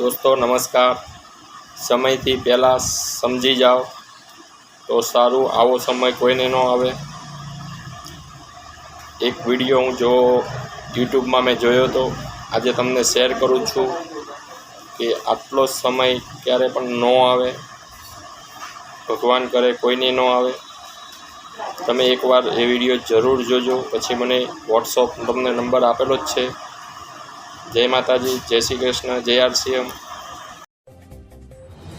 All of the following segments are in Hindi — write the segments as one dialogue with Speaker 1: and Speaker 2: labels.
Speaker 1: दोस्तों नमस्कार। સમયથી પહેલાં સમજી જાઓ તો સારું, આવો સમય કોઈને ન આવે। એક વિડીયો હું જો યુટ્યુબમાં મેં જોયો હતો, આજે તમને શેર કરું છું કે આટલો સમય ક્યારે પણ ન આવે, ભગવાન કરે કોઈને ન આવે। તમે એકવાર એ વિડીયો જરૂર જોજો, પછી મને વોટ્સઅપ તમને નંબર આપેલો જ છે। जय माता जी, जय श्री कृष्ण, जय RCM।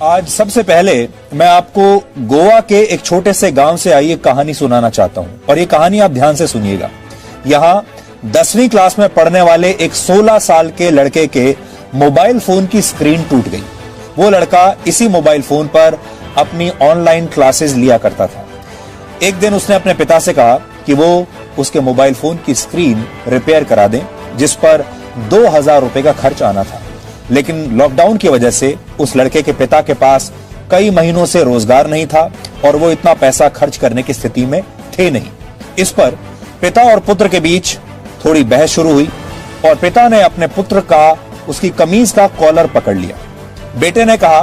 Speaker 2: आज सबसे पहले मैं आपको गोवा के एक छोटे से गांव से आई एक कहानी सुनाना चाहता हूं और ये कहानी आप ध्यान से सुनिएगा। यहाँ 10वीं क्लास में पढ़ने वाले एक 16 साल के लड़के के मोबाइल फोन की स्क्रीन टूट गई। वो लड़का इसी मोबाइल फोन पर अपनी ऑनलाइन क्लासेस लिया करता था। एक दिन उसने अपने पिता से कहा कि वो उसके मोबाइल फोन की स्क्रीन रिपेयर करा दें, जिस पर 2000 रुपए का खर्च आना था। लेकिन लॉकडाउन की वजह से उस लड़के के पिता के पास कई महीनों से रोजगार नहीं था और वो इतना पैसा खर्च करने की स्थिति में थे नहीं। इस पर पिता और पुत्र के बीच थोड़ी बहस शुरू हुई और पिता ने अपने पुत्र का उसकी कमीज का कॉलर पकड़ लिया। बेटे ने कहा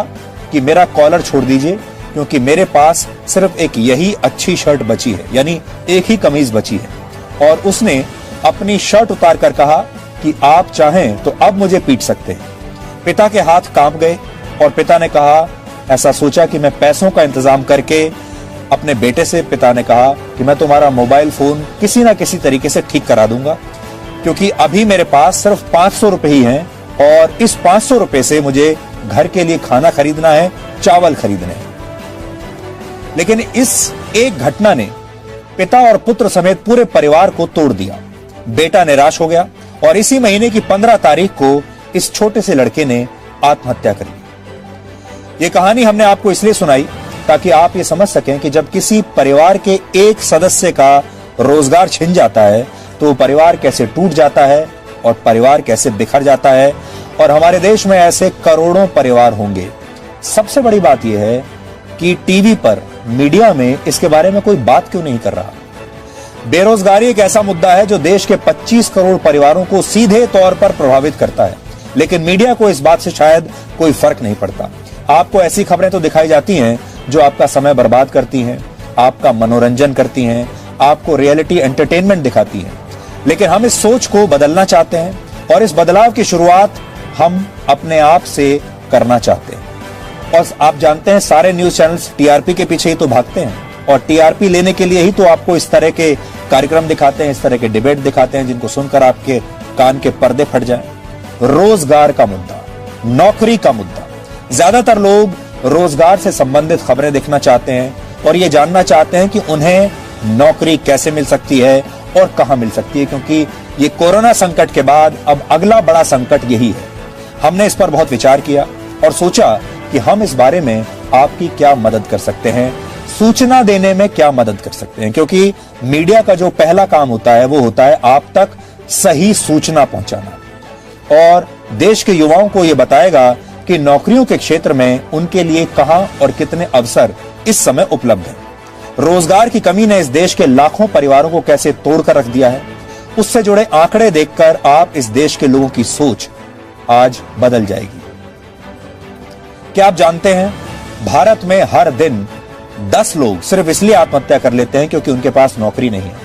Speaker 2: कि मेरा कॉलर छोड़ दीजिए, क्योंकि मेरे पास सिर्फ एक यही अच्छी शर्ट बची है, यानी एक ही कमीज बची है। और उसने अपनी शर्ट उतार कर कहा कि आप चाहें तो अब मुझे पीट सकते हैं। पिता के हाथ कांप गए और पिता ने कहा, ऐसा सोचा कि मैं पैसों का इंतजाम करके अपने बेटे से पिता ने कहा कि मैं तुम्हारा मोबाइल फोन किसी ना किसी तरीके से ठीक करा दूंगा, क्योंकि अभी मेरे पास सिर्फ 500 रुपए ही हैं और इस 500 रुपए से मुझे घर के लिए खाना खरीदना है, चावल खरीदने हैं। लेकिन इस एक घटना ने पिता और पुत्र समेत पूरे परिवार को तोड़ दिया। बेटा निराश हो गया और इसी महीने की 15 तारीख को इस छोटे से लड़के ने आत्महत्या कर ली। ये कहानी हमने आपको इसलिए सुनाई ताकि आप ये समझ सकें कि जब किसी परिवार के एक सदस्य का रोजगार छिन जाता है तो परिवार कैसे टूट जाता है और परिवार कैसे बिखर जाता है। और हमारे देश में ऐसे करोड़ों परिवार होंगे। सबसे बड़ी बात यह है कि टीवी पर, मीडिया में इसके बारे में कोई बात क्यों नहीं कर रहा। बेरोजगारी एक ऐसा मुद्दा है जो देश के 25 करोड़ परिवारों को सीधे तौर पर प्रभावित करता है, लेकिन मीडिया को इस बात से शायद कोई फर्क नहीं पड़ता। आपको ऐसी खबरें तो दिखाई जाती हैं जो आपका समय बर्बाद करती हैं, आपका मनोरंजन करती हैं, आपको रियलिटी एंटरटेनमेंट दिखाती हैं। लेकिन हम इस सोच को बदलना चाहते हैं और इस बदलाव की शुरुआत हम अपने आप से करना चाहते हैं। और आप जानते हैं, सारे न्यूज चैनल्स टीआरपी के पीछे ही तो भागते हैं और टीआरपी लेने के लिए ही तो आपको इस तरह के कार्यक्रम दिखाते हैं, इस तरह के डिबेट दिखाते हैं जिनको सुनकर आपके कान के पर्दे फट जाएं। रोजगार का मुद्दा, नौकरी का मुद्दा, ज्यादातर लोग रोजगार से संबंधित खबरें देखना चाहते हैं और ये जानना चाहते हैं कि उन्हें नौकरी कैसे मिल सकती है और कहां मिल सकती है, क्योंकि ये कोरोना संकट के बाद अब अगला बड़ा संकट यही है। हमने इस पर बहुत विचार किया और सोचा कि हम इस बारे में आपकी क्या मदद कर सकते हैं, सूचना देने में क्या मदद कर सकते हैं, क्योंकि मीडिया का जो पहला काम होता है वो होता है आप तक सही सूचना पहुंचाना और देश के युवाओं को यह बताएगा कि नौकरियों के क्षेत्र में उनके लिए कहां और कितने अवसर इस समय उपलब्ध हैं। रोजगार की कमी ने इस देश के लाखों परिवारों को कैसे तोड़कर रख दिया है, उससे जुड़े आंकड़े देखकर आप इस देश के लोगों की सोच आज बदल जाएगी। क्या आप जानते हैं, भारत में हर दिन 10 लोग सिर्फ इसलिए आत्महत्या कर लेते हैं क्योंकि उनके पास नौकरी नहीं है।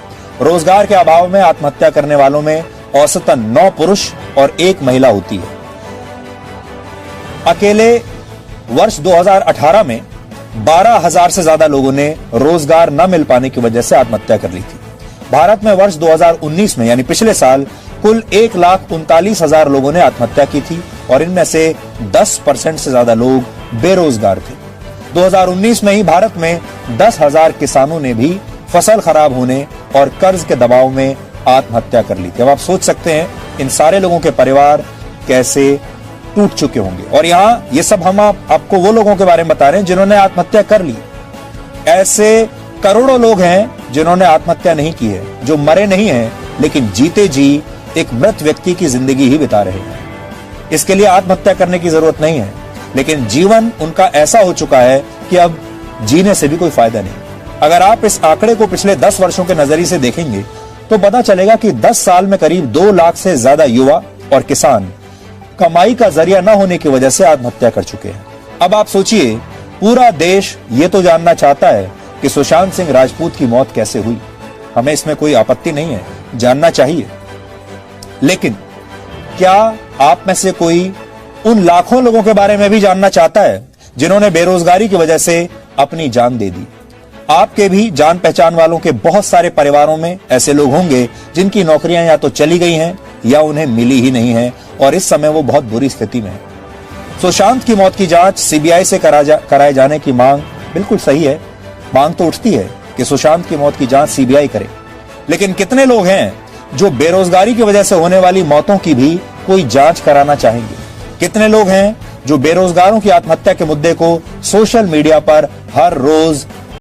Speaker 2: रोजगार के अभाव में आत्महत्या करने वालों में औसतन 9 पुरुष और 1 महिला होती है। अकेले वर्ष 2018 में 12,000 से ज्यादा लोगों ने रोजगार न मिल पाने की वजह से आत्महत्या कर ली थी। भारत में वर्ष 2019 में, यानी पिछले साल, कुल 1,39,000 लोगों ने आत्महत्या की थी और इनमें से 10% से ज्यादा लोग बेरोजगार थे। 2019 में ही भारत में 10,000 किसानों ने भी फसल खराब होने और कर्ज के दबाव में आत्महत्या कर ली थी। अब आप सोच सकते हैं इन सारे लोगों के परिवार कैसे टूट चुके होंगे। और यहाँ ये सब हम आपको वो लोगों के बारे में बता रहे हैं जिन्होंने आत्महत्या कर ली। ऐसे करोड़ों लोग हैं जिन्होंने आत्महत्या नहीं की है, जो मरे नहीं हैं लेकिन जीते जी एक मृत व्यक्ति की जिंदगी ही बिता रहे हैं। इसके लिए आत्महत्या करने की जरूरत नहीं है, लेकिन जीवन उनका ऐसा हो चुका है कि अब जीने से भी कोई फायदा नहीं। अगर आप इस आंकड़े को पिछले 10 वर्षों के नजरिए से देखेंगे तो पता चलेगा कि 10 साल में करीब 2 लाख से ज्यादा युवा और किसान कमाई का जरिया न होने की वजह से आत्महत्या कर चुके हैं। अब आप सोचिए, पूरा देश ये तो जानना चाहता है कि सुशांत सिंह राजपूत की मौत कैसे हुई। हमें इसमें कोई आपत्ति नहीं है, जानना चाहिए। लेकिन क्या आप में से कोई उन लाखों लोगों के बारे में भी जानना चाहता है जिन्होंने बेरोजगारी की वजह से अपनी जान दे दी? आपके भी जान पहचान वालों के बहुत सारे परिवारों में ऐसे लोग होंगे जिनकी नौकरियां या तो चली गई हैं या उन्हें मिली ही नहीं है और इस समय वो बहुत बुरी स्थिति में है। सुशांत की मौत की जांच सीबीआई से कराए जाने की मांग बिल्कुल सही है। मांग तो उठती है कि सुशांत की मौत की जांच सीबीआई करे, लेकिन कितने लोग हैं जो बेरोजगारी की वजह से होने वाली मौतों की भी कोई जांच कराना चाहेंगे? कितने लोग हैं जो बेरोजगारों की आत्महत्या के मुद्दे को सोशल मीडिया पर हर रोज